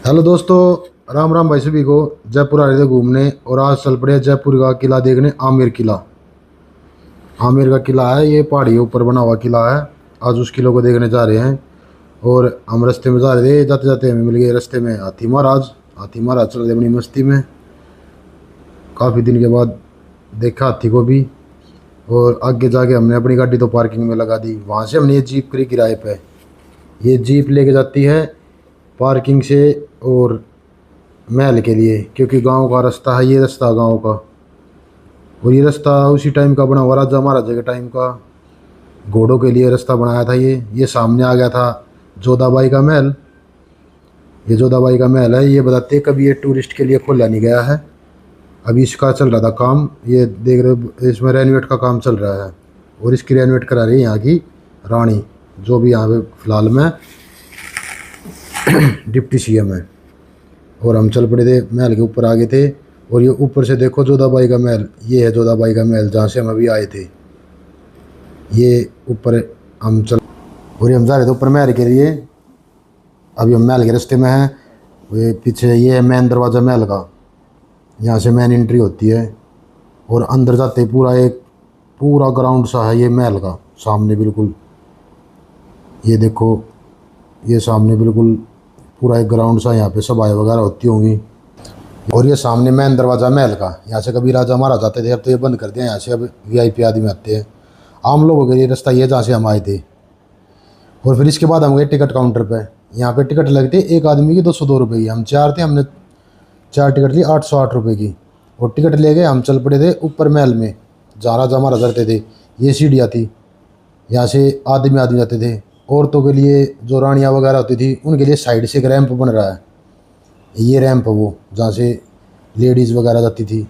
Hello दोस्तों, राम राम भाई सभी को। जयपुर आ रहे थे घूमने और आज चल पड़े जयपुर का किला देखने। आमेर किला, आमेर का किला है ये, पहाड़ी के ऊपर बना हुआ किला है। आज उस किले को देखने जा रहे हैं। और हम रास्ते में जा रहे थे, जाते जाते हमें मिल गए रास्ते में हाथी महाराज। हाथी महाराज चल रहे अपनी मस्ती में। काफ़ी दिन के बाद देखा हाथी को भी। और आगे जाके हमने अपनी गाड़ी तो पार्किंग में लगा दी। वहाँ से हमने ये जीप करी किराए पे। ये जीप लेके जाती है पार्किंग से और महल के लिए, क्योंकि गांव का रास्ता है ये, रास्ता गांव का। और ये रास्ता उसी टाइम का बना हुआ, राजा महाराजा के टाइम का। घोड़ों के लिए रास्ता बनाया था ये सामने आ गया था जोधाबाई का महल। ये जोधाबाई का महल है। ये बताते कभी ये टूरिस्ट के लिए खोला नहीं गया है। अभी इसका चल रहा था काम, ये देख रहे हो, इसमें रेनोवेट का काम चल रहा है। और इसकी रेनोवेट करा रही है यहाँ की रानी, जो भी यहाँ पे फिलहाल में डिप्टी सीएम है। और हम चल पड़े थे, महल के ऊपर आ गए थे। और ये ऊपर से देखो जोधाबाई का महल, ये है जोधाबाई का महल जहाँ से हम अभी आए थे। ये ऊपर हम चल, और ये हम जा रहे थे ऊपर महल के लिए। अभी हम महल के रास्ते में हैं। ये पीछे ये है मेन दरवाज़ा महल का, यहाँ से मेन एंट्री होती है। और अंदर जाते ही पूरा ग्राउंड सा है ये महल का, सामने बिल्कुल। ये देखो, ये सामने बिल्कुल पूरा एक ग्राउंड सा, यहाँ पे सभाएं वगैरह होती होंगी। और ये सामने मेन दरवाज़ा महल का, यहाँ से कभी राजा महाराज आते थे, अब तो ये बंद कर दिया। यहाँ से अब वीआईपी आदमी आते हैं। आम लोगों के लिए रास्ता ये जहाँ से हम आए थे। और फिर इसके बाद हम गए टिकट काउंटर पे। यहाँ पे टिकट लगती है एक आदमी की 202 रुपये की। हम चार थे, हमने 4 टिकट ली 808 रुपये की। और टिकट ले गए, हम चल पड़े थे ऊपर महल में जहाँ राजा महाराज रहते थे। ये सीढ़ियाँ थी, यहाँ से आदमी जाते थे। औरतों के लिए जो रानियाँ वगैरह होती थी उनके लिए साइड से एक रैंप बन रहा है। ये रैंप है वो जहाँ से लेडीज़ वगैरह जाती थी।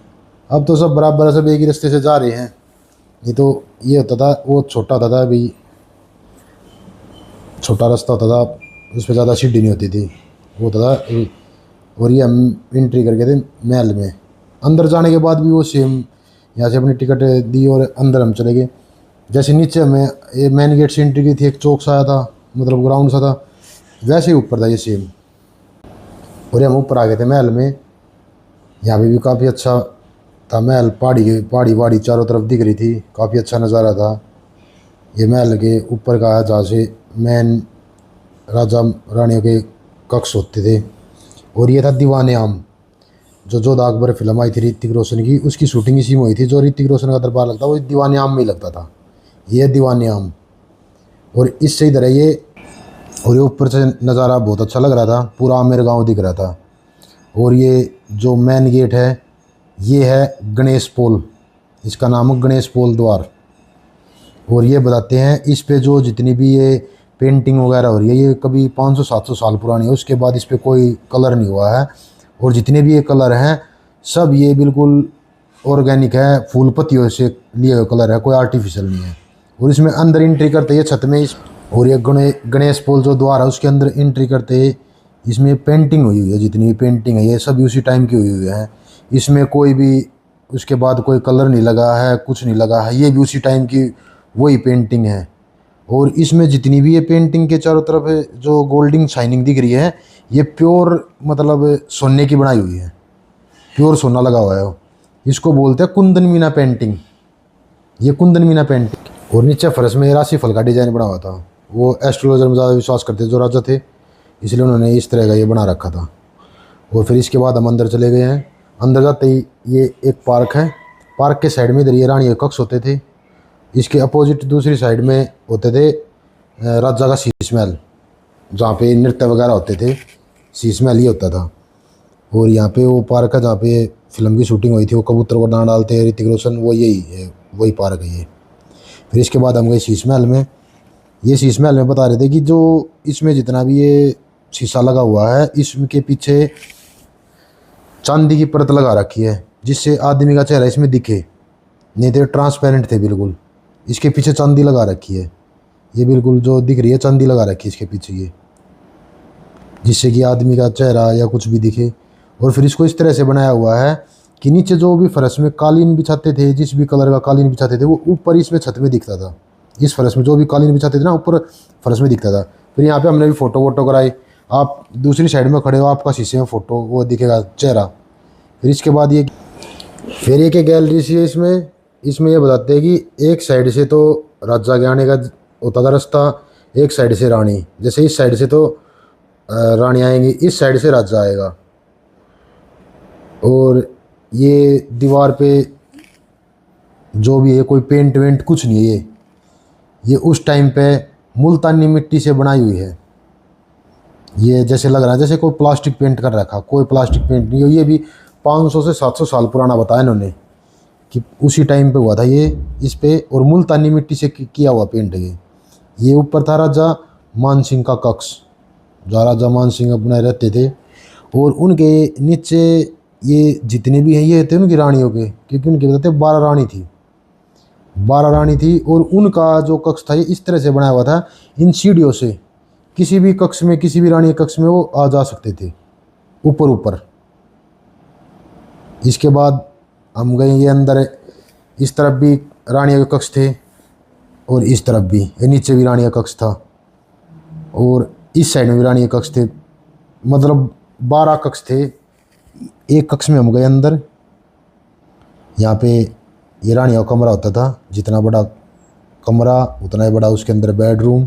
अब तो सब बराबर सब एक ही रास्ते से जा रहे हैं। ये तो ये होता था, वो छोटा होता था, अभी छोटा रास्ता होता था, उस पर ज़्यादा सीढ़ी नहीं होती थी, वो होता था। और ये हम एंट्री करके थे महल में। अंदर जाने के बाद भी वो सेम, यहाँ से अपनी टिकट दी और अंदर हम चले गए। जैसे नीचे हमें ये मेन गेट से एंट्री की थी, एक चौक सा आया था, मतलब ग्राउंड सा था, वैसे ही ऊपर था ये सेम। और हम ऊपर आ गए थे महल में। यहाँ पे भी काफ़ी अच्छा था महल, पहाड़ी चारों तरफ दिख रही थी, काफ़ी अच्छा नज़ारा था। ये महल के ऊपर का है जहाँ से मेन राजा रानियों के कक्ष होते थे। और ये था दीवाने आम, जो जोधा अकबर फिल्म आई थी ऋतिक रोशन की, उसकी शूटिंग इसी में हुई थी। जो ऋतिक रोशन का दरबार लगता वो दीवाने आम में ही लगता था। ये दीवाने आम। और इससे इधर है ये। और ये ऊपर से नज़ारा बहुत अच्छा लग रहा था, पूरा आमेर गांव दिख रहा था। और ये जो मेन गेट है ये है गणेश पोल, इसका नाम है गणेश पोल द्वार। और ये बताते हैं इस पे जो जितनी भी ये पेंटिंग वगैरह हो रही है, ये कभी 500-700 साल पुरानी है। उसके बाद इस पर कोई कलर नहीं हुआ है। और जितने भी ये कलर हैं सब ये बिल्कुल ऑर्गेनिक है, फूल पत्तियों से लिए हुए कलर है, कोई आर्टिफिशियल नहीं है। और इसमें अंदर एंट्री करते ही छत में और ये गणेश पोल जो द्वार है उसके अंदर एंट्री करते ही इसमें पेंटिंग हुई है। जितनी भी पेंटिंग है ये सब उसी टाइम की हुई है। इसमें कोई भी उसके बाद कोई कलर नहीं लगा है, कुछ नहीं लगा है, ये भी उसी टाइम की वही पेंटिंग है। और इसमें जितनी भी ये पेंटिंग के चारों तरफ जो गोल्डिंग शाइनिंग दिख रही है, ये प्योर मतलब सोने की बनाई हुई है, प्योर सोना लगा हुआ है। इसको बोलते हैं कुंदन मीना पेंटिंग, ये कुंदन मीना पेंटिंग। और नीचे फर्श में राशिफल का डिजाइन बना हुआ था। वो एस्ट्रोलॉजर में ज़्यादा विश्वास करते जो राजा थे, इसलिए उन्होंने इस तरह का ये बना रखा था। और फिर इसके बाद हम अंदर चले गए हैं। अंदर जाते ही ये एक पार्क है। पार्क के साइड में इधर ये रानी कक्ष होते थे, इसके अपोजिट दूसरी साइड में होते थे राजा का शीश महल, जहाँ पे नृत्य वगैरह होते थे। शीश महल ये होता था। और यहाँ पे वो पार्क है जहाँ पे फिल्म की शूटिंग हुई थी, वो कबूतर को दाना डालते हैं ऋतिक रोशन, वो यही है, वही पार्क है ये। फिर इसके बाद हम गए शीश महल में। ये शीश महल में बता रहे थे कि जो इसमें जितना भी ये शीशा लगा हुआ है, इसके पीछे चांदी की परत लगा रखी है, जिससे आदमी का चेहरा इसमें दिखे, नहीं तो ट्रांसपेरेंट थे बिल्कुल। इसके पीछे चांदी लगा रखी है, ये बिल्कुल जो दिख रही है चांदी लगा रखी है इसके पीछे ये, जिससे कि आदमी का चेहरा या कुछ भी दिखे। और फिर इसको इस तरह से बनाया हुआ है कि नीचे जो भी फर्श में कालीन बिछाते थे, जिस भी कलर का कालीन बिछाते थे, वो ऊपर इसमें छत में दिखता था। इस फर्श में जो भी कालीन बिछाते थे ना, ऊपर फर्श में दिखता था। फिर यहाँ पे हमने भी फ़ोटो वोटो कराई। आप दूसरी साइड में खड़े हो, आपका शीशे में फ़ोटो वो दिखेगा चेहरा। फिर इसके बाद ये फिर एक गैलरी सी है इसमें ये बताते हैं कि एक साइड से तो राजा के आने का होता था रास्ता, एक साइड से रानी। जैसे इस साइड से तो रानी आएंगी, इस साइड से राजा आएगा। और ये दीवार पे जो भी है कोई पेंट वेंट कुछ नहीं है। ये उस टाइम पे मुल्तानी मिट्टी से बनाई हुई है। ये जैसे लग रहा है जैसे कोई प्लास्टिक पेंट कर रखा, कोई प्लास्टिक पेंट नहीं है। ये भी 500 से 700 साल पुराना बताया इन्होंने कि उसी टाइम पे हुआ था ये इस पे। और मुल्तानी मिट्टी से किया हुआ पेंट है ये। ऊपर था राजा मान सिंह का कक्ष, जहाँ राजा मान सिंह अपने रहते थे। और उनके नीचे ये जितने भी हैं ये थे उनकी रानियों के, क्योंकि उनके बताते 12 रानी थी, 12 रानी थी। और उनका जो कक्ष था ये इस तरह से बनाया हुआ था, इन सीढ़ियों से किसी भी कक्ष में, किसी भी रानी के कक्ष में वो आ जा सकते थे ऊपर ऊपर। इसके बाद हम गए ये अंदर, इस तरफ भी रानियों के कक्ष थे और इस तरफ भी, नीचे भी रानी का कक्ष था और इस साइड में भी रानी के कक्ष थे। मतलब 12 कक्ष थे। एक कक्ष में हम गए अंदर, यहाँ पे ये रानी का कमरा होता था। जितना बड़ा कमरा उतना ही बड़ा उसके अंदर बेडरूम,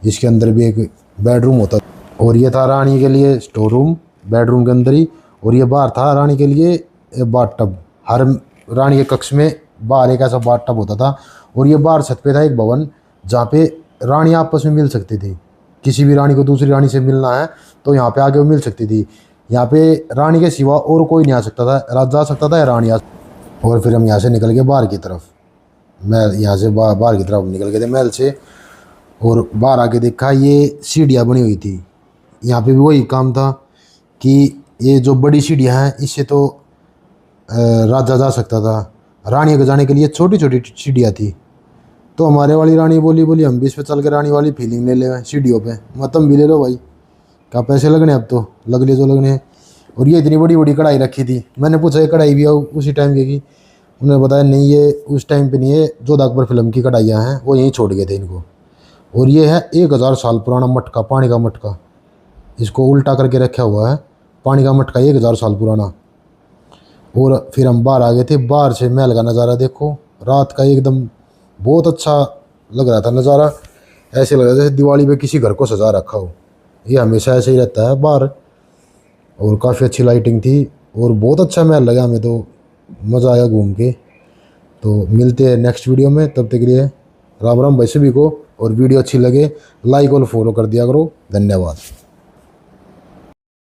इसके अंदर भी एक बेडरूम होता। और ये था रानी के लिए स्टोर रूम बेडरूम के अंदर ही। और ये बाहर था रानी के लिए बाथटब। हर रानी के कक्ष में बाहर एक ऐसा बाथटब होता था। और ये बाहर छत पे था एक भवन, जहाँ पे रानी आपस में मिल सकती थी। किसी भी रानी को दूसरी रानी से मिलना है तो यहाँ पे आके वो मिल सकती थी। यहाँ पे रानी के सिवा और कोई नहीं आ सकता था, राजा आ सकता था या रानी आ। और फिर हम यहाँ से निकल गए बाहर की तरफ। मैं यहाँ से बाहर की तरफ निकल गए थे महल से। और बाहर आके देखा ये सीढ़ियाँ बनी हुई थी। यहाँ पे भी वही काम था कि ये जो बड़ी सीढ़ियाँ हैं इससे तो राजा जा सकता था। रानी को जाने के लिए छोटी छोटी सीढ़ियाँ थी। तो हमारे वाली रानी बोली हम भी इस पे चल के रानी वाली फीलिंग ले ले सीढ़ियों पे। मतलब भी ले लो भाई, क्या पैसे लगने, अब तो लग ले जो लगने हैं। और ये इतनी बड़ी बड़ी कढ़ाई रखी थी। मैंने पूछा ये कढ़ाई भी है उसी टाइम की? उन्होंने बताया नहीं ये उस टाइम पे नहीं है, जोधा अकबर फिल्म की कढ़ाइयाँ हैं, वो यहीं छोड़ गए थे इनको। और ये है 1000 साल पुराना मटका, पानी का मटका। इसको उल्टा करके रखा हुआ है, पानी का मटका 1000 साल पुराना। और फिर हम बाहर आ गए थे। बाहर से महल का नज़ारा देखो रात का, एकदम बहुत अच्छा लग रहा था नज़ारा। ऐसे लग रहा था जैसे दिवाली पे किसी घर को सजा रखा हो। ये हमेशा ऐसे ही रहता है बाहर। और काफ़ी अच्छी लाइटिंग थी और बहुत अच्छा महल लगा हमें, तो मज़ा आया घूम के। तो मिलते हैं नेक्स्ट वीडियो में, तब तक के लिए राम राम भाई सभी को। और वीडियो अच्छी लगे लाइक और फॉलो कर दिया करो। धन्यवाद।